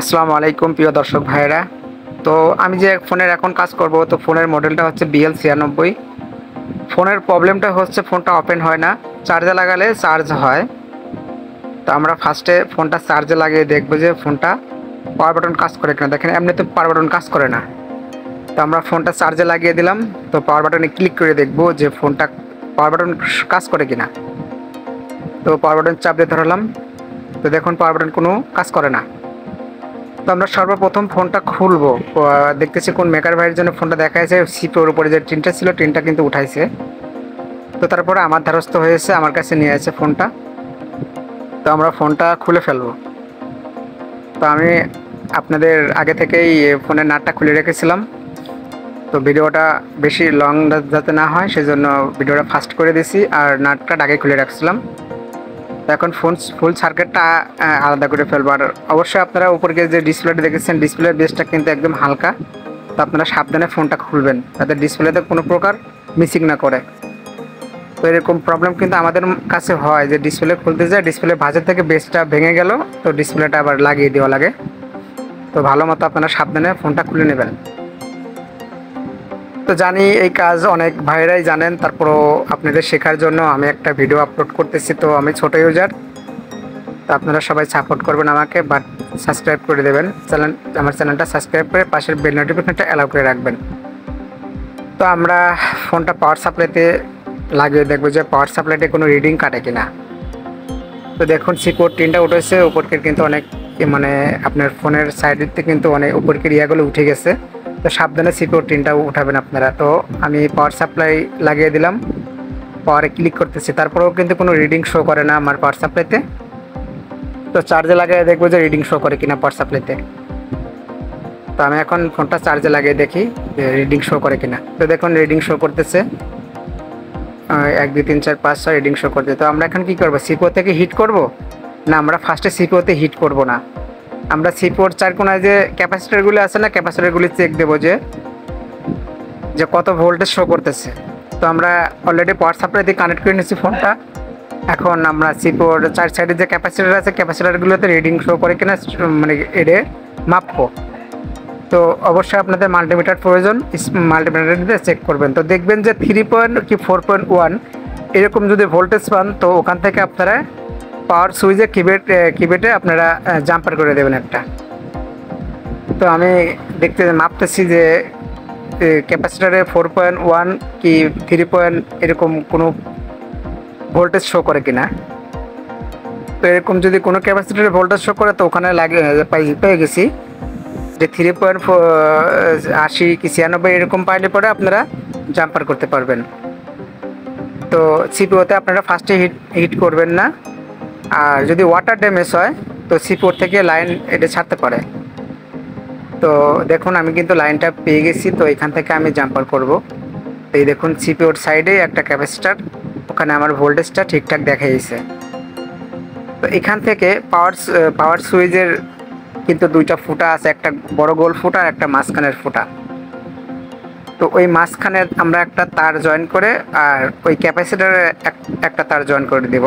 আসসালামু আলাইকুম প্রিয় দর্শক ভাইরা। তো আমি যে ফোনের এখন কাজ করব, তো ফোনের মডেলটা হচ্ছে BL96। ফোনের প্রবলেমটা হচ্ছে ফোনটা ওপেন হয় না, চার্জে লাগালে চার্জ হয়। তো আমরা ফার্স্টে ফোনটা চার্জে লাগিয়ে দেখবো যে ফোনটা পাওয়ার বাটন কাজ করে কিনা। দেখেন এমনিতে পাওয়ার বাটন কাজ করে না। তো আমরা ফোনটা চার্জে লাগিয়ে দিলাম, তো পাওয়ার বাটনে ক্লিক করে দেখবো যে ফোনটা পাওয়ার বাটন কাজ করে কিনা। তো পাওয়ার বাটন চাপ দিয়ে ধরলাম, তো দেখুন পাওয়ার বাটন কোনো কাজ করে না। তো আমরা সর্বপ্রথম ফোনটা খুলবো, দেখতেছি কোন মেকার ভাইয়ের জন্য ফোনটা দেখাইছে। সিপের উপরে যে টিনটা ছিল, টিনটা কিন্তু উঠাইছে। তো তারপরে আমার ধারস্থ হয়েছে, আমার কাছে নিয়ে আসছে ফোনটা। তো আমরা ফোনটা খুলে ফেলবো। তো আমি আপনাদের আগে থেকেই ফোনের নাটটা খুলে রেখেছিলাম। তো ভিডিওটা বেশি লং যাতে না হয় সেজন্য ভিডিওটা ফাস্ট করে দিছি, আর নাটটা আগে খুলে রাখছিলাম। তো এখন ফুল সার্কিটটা আলাদা করে ফেলবো। আর অবশ্যই আপনারা উপরে যে ডিসপ্লেটা দেখেছেন, ডিসপ্লের বেসটা কিন্তু একদম হালকা। তো আপনারা সাবধানে ফোনটা খুলবেন যাতে ডিসপ্লেতে কোনো প্রকার মিসিং না করে। তো এরকম প্রবলেম কিন্তু আমাদের কাছে হয় যে ডিসপ্লে খুলতে যায়, ডিসপ্লে ভাঁজের থেকে বেসটা ভেঙে গেল, তো ডিসপ্লেটা আবার লাগিয়ে দেওয়া লাগে। তো ভালো মতো আপনারা সাবধানে ফোনটা খুলে নেবেন। তো জানি এই কাজ অনেক ভাইরাই জানেন, তারপরও আপনাদের শেখার জন্য আমি একটা ভিডিও আপলোড করতেছি। তো আমি ছোট ইউজার, তো আপনারা সবাই সাপোর্ট করবেন আমাকে, বাট সাবস্ক্রাইব করে দেবেন আমার চ্যানেলটা সাবস্ক্রাইব করে পাশের বেল নোটিফিকেশনটা অ্যালাউ করে রাখবেন। তো আমরা ফোনটা পাওয়ার সাপ্লাইতে লাগিয়ে দেখবো যে পাওয়ার সাপ্লাইতে কোনো রিডিং কাটে কিনা। তো দেখুন সিপোর্ট টিনটা উঠেছে, উপরকে কিন্তু অনেক মানে আপনার ফোনের সাইডেতে কিন্তু অনেক উপরকে ইয়াগুলো উঠে গেছে। তো সাবধানে সিপোর্ট টিনটাও উঠাবেন আপনারা। তো আমি পাওয়ার সাপ্লাই লাগিয়ে দিলাম, পাওয়ারে ক্লিক করতেছি, তারপরেও কিন্তু কোনো রিডিং শো করে না আমার পাওয়ার সাপ্লাইতে। তো চার্জে লাগিয়ে দেখবো যে রিডিং শো করে কিনা পাওয়ার সাপ্লাইতে। তো আমি এখন ফোনটা চার্জে লাগিয়ে দেখি যে রিডিং শো করে কিনা। তো দেখুন রিডিং শো করতেছে, 1 2 3 4 5 6 রিডিং শো করতে। তো আমরা এখন কি করব, সিপিও থেকে হিট করব না? আমরা ফার্স্টে সিপিওতে হিট করব না, আমরা সিপিওর চার কোনায় যে ক্যাপাসিটরগুলো আছে না, ক্যাপাসিটরগুলি চেক দেবো যে কত ভোল্টেজ শো করতেছে। তো আমরা অলরেডি পাওয়ার সাপ্লাই দিয়ে কানেক্ট করে নিচ্ছি ফোনটা। এখন আমরা সিপিওর চার সাইডে যে ক্যাপাসিটর আছে, ক্যাপাসিটরগুলোতে রিডিং শো করে কিনা মানে এডে মাপবো। তো অবশ্যই আপনাদের মাল্টিমিটার প্রয়োজন, মাল্টিমিটার দিয়ে চেক করবেন। তো দেখবেন যে 3 কি 4.1 এরকম যদি ভোল্টেজ পান, তো ওখান থেকে আপনারা পাওয়ার সুইচে কিবেটে আপনারা জাম্পার করে দেবেন একটা। তো আমি মাপতেছি যে ক্যাপাসিটারে 4.1 কি 3 এরকম কোনো ভোল্টেজ শো করে কিনা। তো এরকম যদি কোনো ক্যাপাসিটারে ভোল্টেজ শো করে, তো ওখানে পেয়ে গেছি যে 3.80 কি 96 এরকম পাইলে পরে আপনারা জাম্পার করতে পারবেন। তো সিপিওতে আপনারা ফার্স্টে হিট করবেন না, আর যদি ওয়াটার ড্যামেজ হয় তো সিপিওর থেকে লাইন এটা ছাড়তে পারে। তো দেখুন আমি কিন্তু লাইনটা পেয়ে গেছি, তো এখান থেকে আমি জাম্পার করব। এই দেখুন সিপিওর সাইডে একটা ক্যাপাসিটার, ওখানে আমার ভোল্টেজটা ঠিকঠাক দেখাইছে। তো এখান থেকে পাওয়ার সুইচের কিন্তু দুইটা ফুটা আছে, একটা বড় গোল ফুটা আর একটা মাঝখানের ফুটা। তো ওই মাঝখানে আমরা একটা তার জয়েন করে, আর ওই ক্যাপাসিটারে একটা তার জয়েন করে দেব।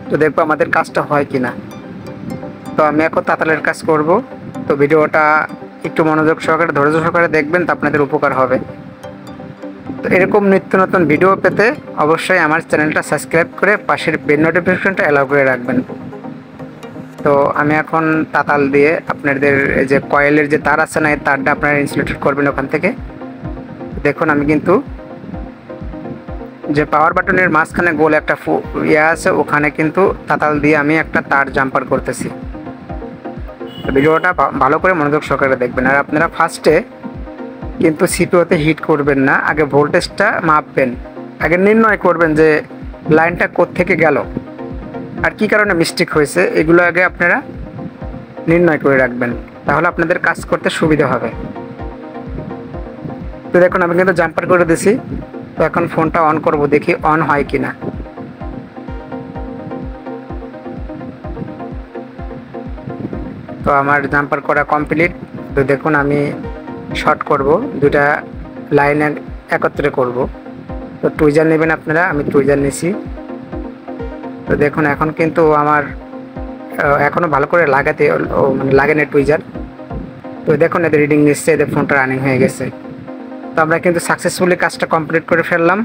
তো দেখবো আমাদের কাজটা হয় কিনা। তো আমি এখন তাতালের কাজ করব। তো ভিডিওটা একটু মনোযোগ সহকারে ধৈর্য সহকারে দেখবেন, তো আপনাদের উপকার হবে। তো এরকম নিত্য নতুন ভিডিও পেতে অবশ্যই আমার চ্যানেলটা সাবস্ক্রাইব করে পাশের বেল নোটিফিকেশনটা অ্যালাউ করে রাখবেন। তো আমি এখন তাতাল দিয়ে আপনাদের যে কয়েলের যে তার আছে না, এই তারটা আপনারা ইনসুলেট করবেন ওখান থেকে। দেখুন আমি কিন্তু যে পাওয়ার বাটনের মাঝখানে গোল একটা আছে, ওখানে কিন্তু তাতাল দিয়ে আমি একটা তার জাম্পার করতেছি। তো ভিডিওটা ভালো করে মনোযোগ সহকারে দেখবেন। আর আপনারা ফার্স্টে কিন্তু সিপিওতে হিট করবেন না, আগে ভোল্টেজটা মাপবেন, আগে নির্ণয় করবেন যে লাইনটা কোত্থেকে গেল আর কি কারণে মিস্টেক হয়েছে, এগুলো আগে আপনারা নির্ণয় করে রাখবেন, তাহলে আপনাদের কাজ করতে সুবিধা হবে। তো দেখুন আমি কিন্তু জাম্পার করে দিছি। তো এখন ফোনটা অন করব, দেখি অন হয় কিনা। তো আমার জাম্পার করা কমপ্লিট। তো দেখুন আমি শর্ট করব, দুটা লাইন একত্রে করব। তো টুইজার নেবেন আপনারা, আমি টুইজার নিছি। তো দেখুন এখন কিন্তু আমার এখনও ভালো করে লাগাতে মানে লাগেনি টুইজার। তো দেখুন এদের রিডিং নিচ্ছে, এদের ফোনটা রানিং হয়ে গেছে। তো আমরা কিন্তু সাকসেসফুলি কাজটা কমপ্লিট করে ফেললাম।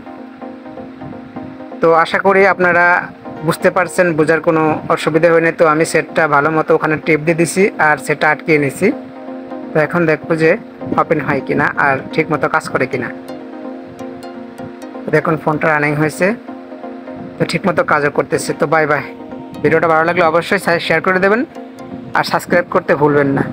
তো আশা করি আপনারা বুঝতে পারছেন, বোঝার কোনো অসুবিধা হয়নি। তো আমি সেটটা ভালো মতো ওখানে টেপ দিয়ে দিছি আর সেটটা আটকিয়ে নিছি। তো এখন দেখবো যে ওপেন হয় কিনা আর ঠিক মতো কাজ করে কিনা। দেখুন ফোনটা রানিং হয়েছে, তো ঠিক মতো কাজও করতেছে। তো বাই বাই। ভিডিওটা ভালো লাগলে অবশ্যই শেয়ার করে দেবেন আর সাবস্ক্রাইব করতে ভুলবেন না।